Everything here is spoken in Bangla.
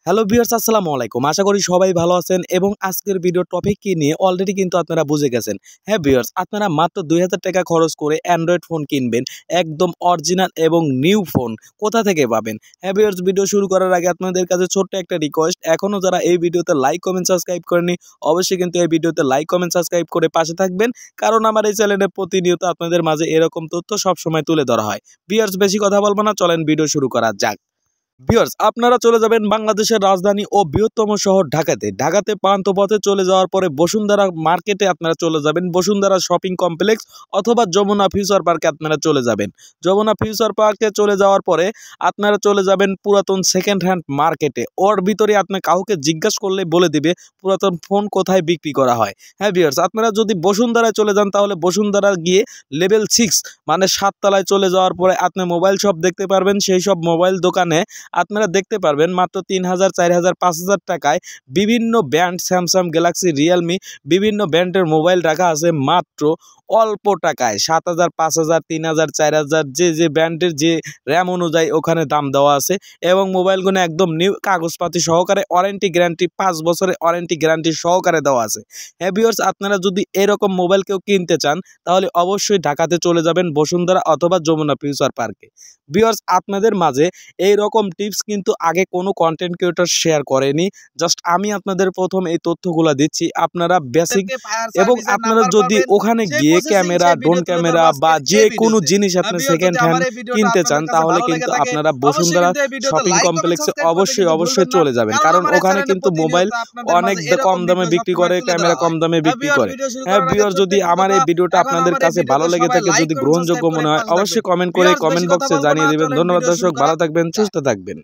হ্যালো ভিউয়ার্স, আসসালামু আলাইকুম। আশা করি সবাই ভালো আছেন এবং আজকের ভিডিও টপিক কি নিয়ে অলরেডি কিন্তু আপনারা বুঝে গেছেন। হ্যাঁ ভিউয়ার্স, আপনারা মাত্র ২০০০ টাকা খরচ করে অ্যান্ড্রয়েড ফোন কিনবেন, একদম অরিজিনাল এবং নিউ ফোন কোথা থেকে পাবেন? হ্যাঁ ভিউয়ার্স, ভিডিও শুরু করার আগে আপনাদের কাছে ছোট্ট একটা রিকোয়েস্ট, এখনও যারা এই ভিডিওতে লাইক কমেন্ট সাবস্ক্রাইব করেনি অবশ্যই কিন্তু এই ভিডিওতে লাইক কমেন্ট সাবস্ক্রাইব করে পাশে থাকবেন, কারণ আমার এই চ্যানেলে প্রতিনিয়ত আপনাদের মাঝে এরকম তথ্য সবসময় তুলে ধরা হয়। ভিউয়ার্স, বেশি কথা বলবো না, চলেন ভিডিও শুরু করা যাক। ভিউয়ার্স, আপনারা চলে যাবেন বাংলাদেশের রাজধানী ও বৃহত্তম শহর ঢাকাতে প্রান্ত পথে চলে যাওয়ার পরে বসুন্ধরা মার্কেটে আপনারা চলে যাবেন, বসুন্ধরা শপিং কমপ্লেক্স অথবা যমুনা ফিউচার পার্কে আপনারা চলে যাবেন। যমুনা ফিউচার পার্কে চলে যাওয়ার পরে আপনারা চলে যাবেন পুরাতন সেকেন্ড হ্যান্ড মার্কেটে, ওর ভিতরে আপনি কাউকে জিজ্ঞাসা করলে বলে দিবে পুরাতন ফোন কোথায় বিক্রি করা হয়। হ্যাঁ ভিউয়ার্স, আপনারা যদি বসুন্ধরায় চলে যান তাহলে বসুন্ধরা গিয়ে লেভেল 6 মানে 7 তলায় চলে যাওয়ার পরে আপনি মোবাইল শপ দেখতে পারবেন। সেই সব মোবাইল দোকানে আপনারা দেখতে পারবেন মাত্র ৩,০০০, ৪,০০০, ৫,০০০ টাকায় বিভিন্ন ব্র্যান্ড স্যামসাং, গ্যালাক্সি, রিয়েলমি বিভিন্ন ব্র্যান্ডের মোবাইল রাখা আছে মাত্র অল্প টাকায় ৭,০০০, ৫,০০০, ৩,০০০, ৪,০০০, যে ব্র্যান্ডের যে র্যাম অনুযায়ী ওখানে দাম দেওয়া আছে এবং মোবাইলগুলো একদম নিউ কাগজপাতি সহকারে ওয়ারেন্টি গ্যারান্টি ৫ বছরের ওয়ারেন্টি গ্যারান্টি সহকারে দেওয়া আছে। হ্যাঁ ভিউয়ার্স, আপনারা যদি এরকম মোবাইল কেউ কিনতে চান তাহলে অবশ্যই ঢাকাতে চলে যাবেন বসুন্ধরা অথবা যমুনা ফিউচার পার্কে। ভিউয়ার্স, আপনাদের মাঝে এই রকম টিপস কিন্তু আগে কোনো কন্টেন্ট ক্রিয়েটর শেয়ার করেনি, জাস্ট আমি আপনাদের প্রথম এই তথ্যগুলো দিচ্ছি। আপনারা বেসিক এবং আপনারা যদি ওখানে গিয়ে ক্যামেরা, ড্রোন ক্যামেরা বা যে কোনো জিনিস আপনি সেকেন্ড হ্যান্ড কিনতে চান তাহলে কিন্তু আপনারা বসুন্ধরা শপিং কমপ্লেক্সে অবশ্যই চলে যাবেন, কারণ ওখানে কিন্তু মোবাইল অনেক কম দামে বিক্রি করে, ক্যামেরা কম দামে বিক্রি করে। হ্যাঁ ভিউয়ার, যদি আমার এই ভিডিওটা আপনাদের কাছে ভালো লেগে থাকে, যদি গ্রহণযোগ্য মনে হয় অবশ্যই কমেন্ট করে কমেন্ট বক্সে জানিয়ে দেবেন। ধন্যবাদ দর্শক, ভালো থাকবেন, সুস্থ থাকবেন।